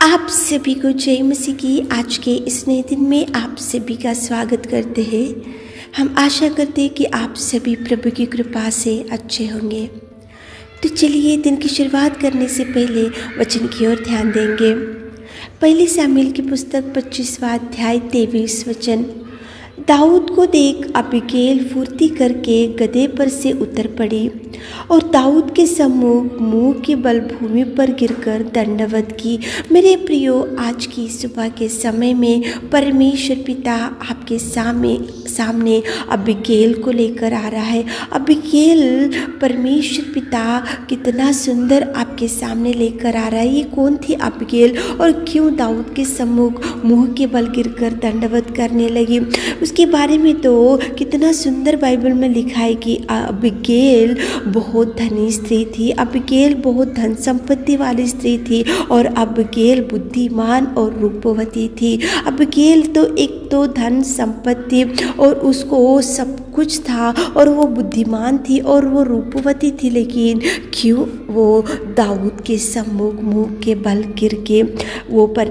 आप सभी को जय मसीह की आज के इस नए दिन में आप सभी का स्वागत करते हैं। हम आशा करते हैं कि आप सभी प्रभु की कृपा से अच्छे होंगे। तो चलिए दिन की शुरुआत करने से पहले वचन की ओर ध्यान देंगे। पहली शमूएल की पुस्तक 25वां अध्याय 23 वचन। दाऊद को देख अबीगैल फुर्ती करके गदहे पर से उतर पड़ी और दाऊद के सम्मुख मुंह के बल भूमि पर गिरकर दंडवत की। मेरे प्रियो, आज की सुबह के समय में परमेश्वर पिता आपके सामने अबीगैल को लेकर आ रहा है। अबीगैल परमेश्वर पिता कितना सुंदर आपके सामने लेकर आ रहा है। ये कौन थी अबीगैल और क्यों दाऊद के सम्मुख मुंह के बल गिरकर दंडवत करने लगी? उसके बारे में तो कितना सुंदर बाइबल में लिखा है कि अबीगैल बहुत धनी स्त्री थी, अबीगैल बहुत धन संपत्ति वाली स्त्री थी और अबीगैल बुद्धिमान और रूपवती थी। अबीगैल तो एक तो धन संपत्ति और उसको सब कुछ था और वो बुद्धिमान थी और वो रूपवती थी, लेकिन क्यों वो दाऊद के सम्मुख मुंह के बल गिर के वो पर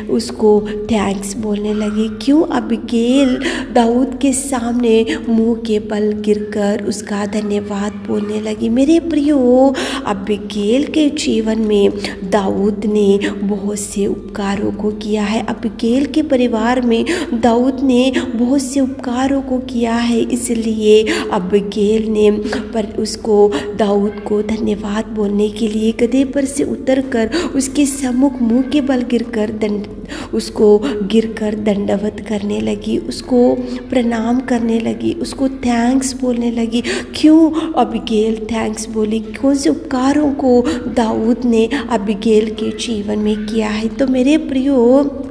उसको थैंक्स बोलने लगी? क्यों अबीगैल दाऊद के सामने मुंह के बल गिरकर उसका धन्यवाद बोलने लगी? मेरे प्रियो, अबीगैल के जीवन में दाऊद ने बहुत से उपकारों को किया है। अबीगैल के परिवार में दाऊद ने बहुत से उपकारों को किया है, इसलिए अबीगैल ने पर उसको दाऊद को धन्यवाद बोलने के लिए गदहे पर से उतरकर उसके सम्मुख मुंह के बल गिरकर दंडवत करने लगी, उसको प्रणाम करने लगी, उसको थैंक्स बोलने लगी। क्यों अबीगैल थैंक्स बोली? कौन से उपकारों को दाऊद ने अबीगैल के जीवन में किया है? तो मेरे प्रियो,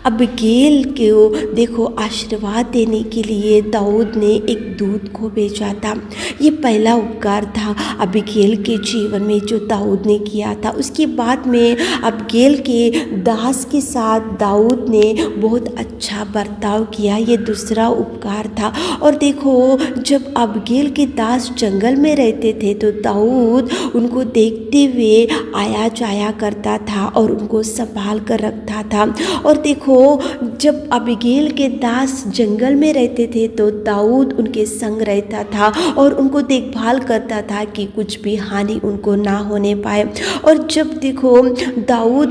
अबीगैल को देखो आशीर्वाद देने के लिए दाऊद ने एक दूत को भेजा था। ये पहला उपकार था अबीगैल के जीवन में जो दाऊद ने किया था। उसके बाद में अबीगैल के दास के साथ दाऊद ने बहुत अच्छा बर्ताव किया, ये दूसरा उपकार था। और देखो, जब अबीगैल के दास जंगल में रहते थे तो दाऊद उनको देखते हुए आया जाया करता था और उनको संभाल कर रखता था। और देखो, जब अबीगैल के दास जंगल में रहते थे तो दाऊद उनके संग रहता था और उनको देखभाल करता था कि कुछ भी हानि उनको ना होने पाए। और जब देखो, दाऊद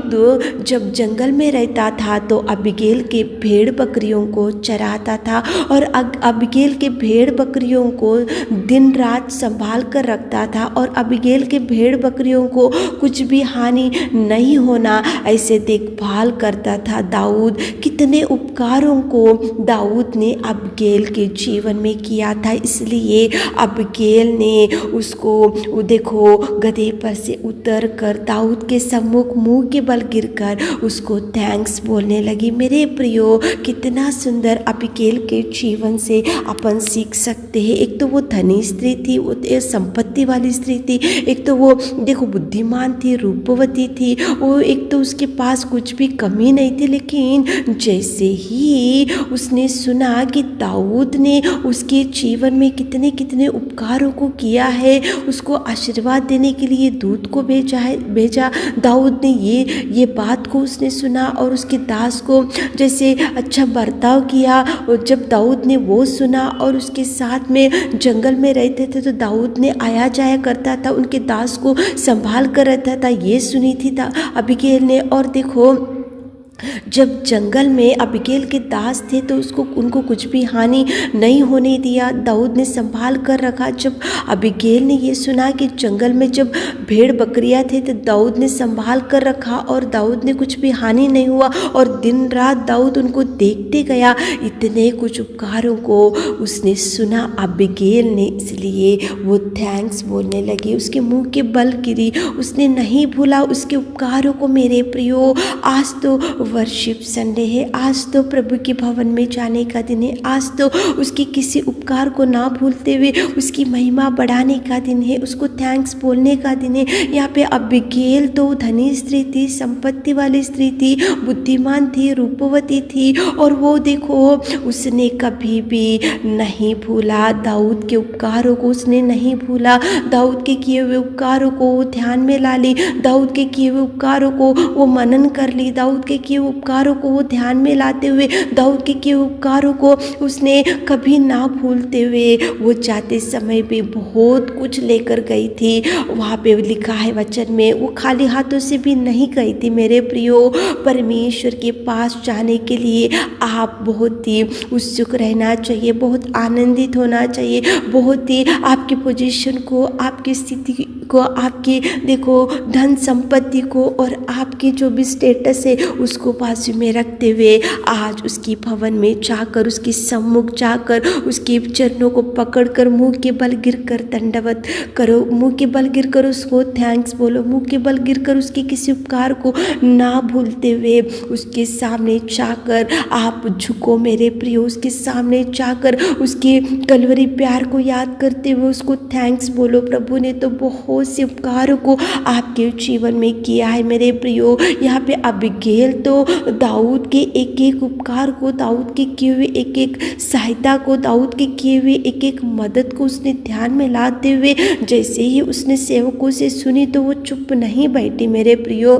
जब जंगल में रहता था तो अबीगैल के भेड़ बकरियों को चराता था और अबीगैल के भेड़ बकरियों को दिन रात संभाल कर रखता था और अबीगैल के भेड़ बकरियों को कुछ भी हानि नहीं होना ऐसे देखभाल करता था दाऊद। कितने उपकारों को दाऊद ने अबीगैल के जीवन में किया था, इसलिए अबीगैल ने उसको देखो गदहे पर से उतर कर दाऊद के सम्मुख मुंह के बल गिरकर उसको थैंक्स बोलने लगी। मेरे प्रियो, कितना सुंदर अबीगैल के जीवन से अपन सीख सकते हैं। एक तो वो धनी स्त्री थी, वो संपत्ति वाली स्त्री थी, एक तो वो देखो बुद्धिमान थी, रूपवती थी, वो एक तो उसके पास कुछ भी कमी नहीं थी। लेकिन जैसे ही उसने सुना कि दाऊद ने उसके जीवन में कितने कितने उपकारों को किया है, उसको आशीर्वाद देने के लिए दूत को भेजा। दाऊद ने ये बात को उसने सुना और उसके दास को जैसे अच्छा बर्ताव किया। और जब दाऊद ने वो सुना और उसके साथ में जंगल में रहते थे तो दाऊद ने आया जाया करता था, उनके दास को संभाल कर रहता था, ये सुनी थी अबीगैल ने। और देखो, जब जंगल में अबीगैल के दास थे तो उनको कुछ भी हानि नहीं होने दिया, दाऊद ने संभाल कर रखा। जब अबीगैल ने ये सुना कि जंगल में जब भेड़ बकरियां थे तो दाऊद ने संभाल कर रखा और दाऊद ने कुछ भी हानि नहीं हुआ और दिन रात दाऊद उनको देखते गया। इतने कुछ उपकारों को उसने सुना अबीगैल ने, इसलिए वो थैंक्स बोलने लगी, उसके मुंह के बल गिरी, उसने नहीं भूला उसके उपकारों को। मेरे प्रियो, आज तो वर्शिप संडे है। आज तो प्रभु के भवन में जाने का दिन है। आज तो उसकी किसी उपकार को ना भूलते हुए उसकी महिमा बढ़ाने का दिन है, उसको थैंक्स बोलने का दिन है। यहाँ पे अबीगैल तो धनी स्त्री थी, संपत्ति वाली स्त्री थी, बुद्धिमान थी, रूपवती थी, और वो देखो उसने कभी भी नहीं भूला दाऊद के उपकारों को, उसने नहीं भूला। दाऊद के किए हुए उपकारों को वो ध्यान में ला ली, दाऊद के किए हुए उपकारों को वो मनन कर ली, दाऊद के किए हुए उपकारों को वो ध्यान में लाते हुए दाऊद के किए हुए उपकारों को उसने कभी ना भूलते हुए वो जाते समय भी बहुत कुछ लेकर गई थी। वहाँ पे लिखा है वचन में, वो खाली हाथों से भी नहीं गई थी। मेरे प्रियो, परमेश्वर के पास जाने के लिए आप बहुत ही उत्सुक रहना चाहिए, बहुत आनंदित होना चाहिए, बहुत ही आपकी पोजीशन को, आपकी स्थिति को, आपकी देखो धन संपत्ति को और आपकी जो भी स्टेटस है उसको बाजू में रखते हुए आज उसकी भवन में जाकर, उसके सम्मुख जाकर, उसके चरणों को पकड़कर मुंह के बल गिरकर दंडवत करो, मुंह के बल गिरकर उसको थैंक्स बोलो, मुंह के बल गिरकर उसके किसी उपकार को ना भूलते हुए उसके सामने जाकर आप झुको मेरे प्रियो, उसके सामने जाकर उसके कलवरी प्यार को याद करते हुए उसको थैंक्स बोलो। प्रभु ने तो बहुत से उपकारों को आपके जीवन में किया है मेरे प्रियो। यहाँ पे अबीगैल तो दाऊद के एक एक उपकार को, दाऊद के किए हुए एक एक सहायता को, दाऊद के किए हुए एक एक मदद को उसने ध्यान में लाते हुए जैसे ही उसने सेवकों से सुनी तो वो चुप नहीं बैठी मेरे प्रियो।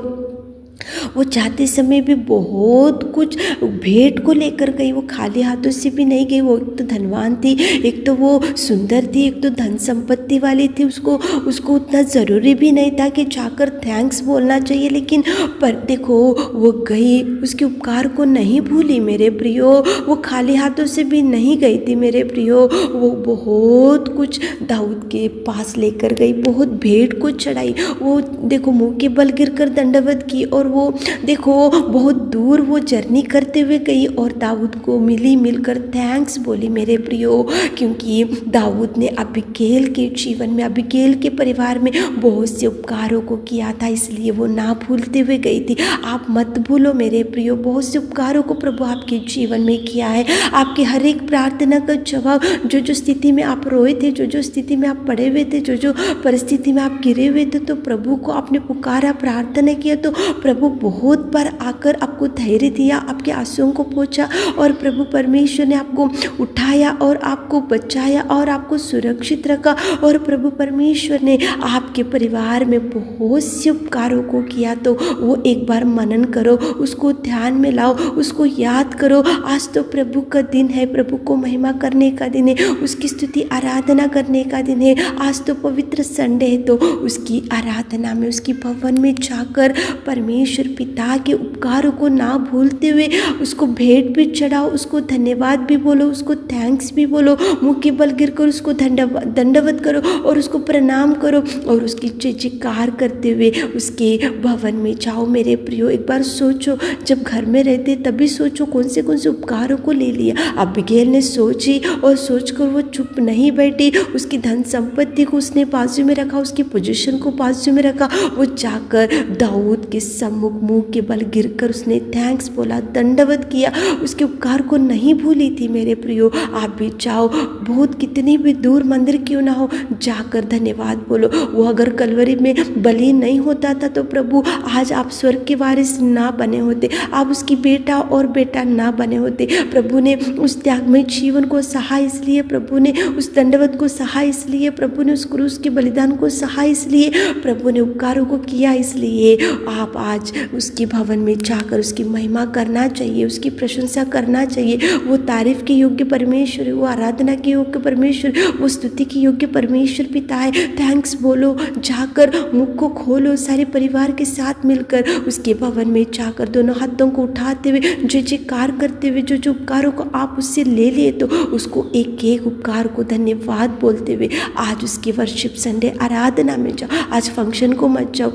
वो जाते समय भी बहुत कुछ भेंट को लेकर गई, वो खाली हाथों से भी नहीं गई। वो एक तो धनवान थी, एक तो वो सुंदर थी, एक तो धन संपत्ति वाली थी, उसको उतना ज़रूरी भी नहीं था कि जाकर थैंक्स बोलना चाहिए, लेकिन पर देखो वो गई, उसके उपकार को नहीं भूली मेरे प्रियो। वो खाली हाथों से भी नहीं गई थी मेरे प्रियो। वो बहुत कुछ दाऊद के पास लेकर गई, बहुत भेंट को चढ़ाई। वो देखो मुँह के बल गिरकर दंडवत की, और वो देखो बहुत दूर वो जर्नी करते हुए गई और दाऊद को मिलकर थैंक्स बोली मेरे प्रियो। क्योंकि दाऊद ने अबीगैल के जीवन में, अबीगैल के परिवार में बहुत से उपकारों को किया था, इसलिए वो ना भूलते हुए गई थी। आप मत भूलो मेरे प्रियो, बहुत से उपकारों को प्रभु आपके जीवन में किया है। आपकी हर एक प्रार्थना का जवाब, जो स्थिति में आप रोए थे, जो स्थिति में आप पड़े हुए थे, जो परिस्थिति में आप गिरे हुए थे, तो प्रभु को आपने पुकारा, प्रार्थना किया, तो प्रभु बहुत बार आकर आपको धैर्य दिया, आपके आंसुओं को पोंछा, और प्रभु परमेश्वर ने आपको उठाया और आपको बचाया और आपको सुरक्षित रखा। और प्रभु परमेश्वर ने आपके परिवार में बहुत से उपकारों को किया। तो वो एक बार मनन करो, उसको ध्यान में लाओ, उसको याद करो। आज तो प्रभु का दिन है, प्रभु को महिमा करने का दिन है, उसकी स्तुति आराधना करने का दिन है। आज तो पवित्र संडे है, तो उसकी आराधना में, उसकी भवन में जाकर परमेश्वर पिता के उपकारों को ना भूलते हुए उसको भेंट भी चढ़ाओ, उसको धन्यवाद भी बोलो, उसको थैंक्स भी बोलो, मुँह के बल गिरकर उसको दंडवत करो और उसको प्रणाम करो और उसकी जय जयकार करते हुए उसके भवन में जाओ मेरे प्रियो। एक बार सोचो, जब घर में रहते तभी सोचो कौन से उपकारों को ले लिया। अबीगैल ने सोची और सोचकर वो चुप नहीं बैठी, उसकी धन संपत्ति को उसने बाजू में रखा, उसकी पोजीशन को बाजू में रखा। वो जाकर दाऊद के सम्मुख मुंह के बल गिरकर उसने थैंक्स बोला, दंडवत किया, उसके उपकार को नहीं भूली थी मेरे प्रियो। आप भी जाओ, बहुत कितनी भी दूर मंदिर क्यों ना हो, जाकर धन्यवाद बोलो। वो अगर कलवरी में बलि नहीं होता था तो प्रभु आज आप स्वर्ग के वारिस ना बने होते, आप उसकी बेटा और बेटा ना बने होते। प्रभु ने उस त्यागमय जीवन को सहा, इसलिए प्रभु ने उस दंडवत को सहा, इसलिए प्रभु ने उस क्रूस के बलिदान को सहा, इसलिए प्रभु ने उपकारों को किया, इसलिए आप आज उसके भवन में जाकर उसकी महिमा करना चाहिए, उसकी प्रशंसा करना चाहिए। वो तारीफ के योग्य परमेश्वर है, वो आराधना के योग्य परमेश्वर, वो स्तुति के योग्य परमेश्वर पिता है। थैंक्स बोलो, जाकर मुख को खोलो, सारे परिवार के साथ मिलकर उसके भवन में जाकर दोनों हाथों को उठाते हुए जय जयकार करते हुए जो उपकारों को आप उससे ले लिए, तो उसको एक एक उपकार को धन्यवाद बोलते हुए आज उसके वर्शिप संडे आराधना में जाओ। आज फंक्शन को मत जाओ,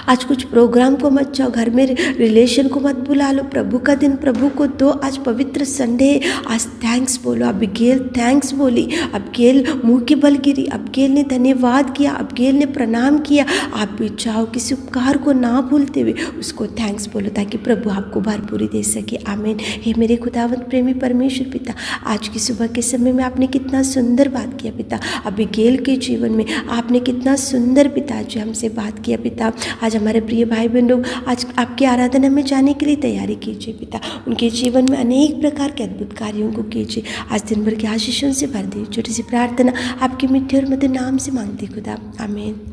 आज कुछ प्रोग्राम को मत जाओ, घर में रिलेशन को मत बुला लो, प्रभु का दिन प्रभु को दो। आज पवित्र संडे है, आज थैंक्स बोलो। अबीगैल थैंक्स बोली, अबीगैल मुंह के बल गिरी, अबीगैल ने धन्यवाद किया, अबीगैल ने प्रणाम किया। आप भी चाहो किसी उपकार को ना भूलते हुए उसको थैंक्स बोलो, ताकि प्रभु आपको भरपूरी दे सके। आमीन। हे मेरे खुदावंत प्रेमी परमेश्वर पिता, आज की सुबह के समय में आपने कितना सुंदर बात किया पिता। अबीगैल के जीवन में आपने कितना सुंदर पिताजी हमसे बात किया पिता। आज हमारे प्रिय भाई बहन लोग आज आपकी आराधना में जाने के लिए तैयारी कीजिए पिता। उनके जीवन में अनेक प्रकार के अद्भुत कार्यों को कीजिए। आज दिन भर के आशीषों से भर दीजिए। छोटी सी प्रार्थना आपके मीठे और मधुर नाम से मांगते खुदा, आमीन।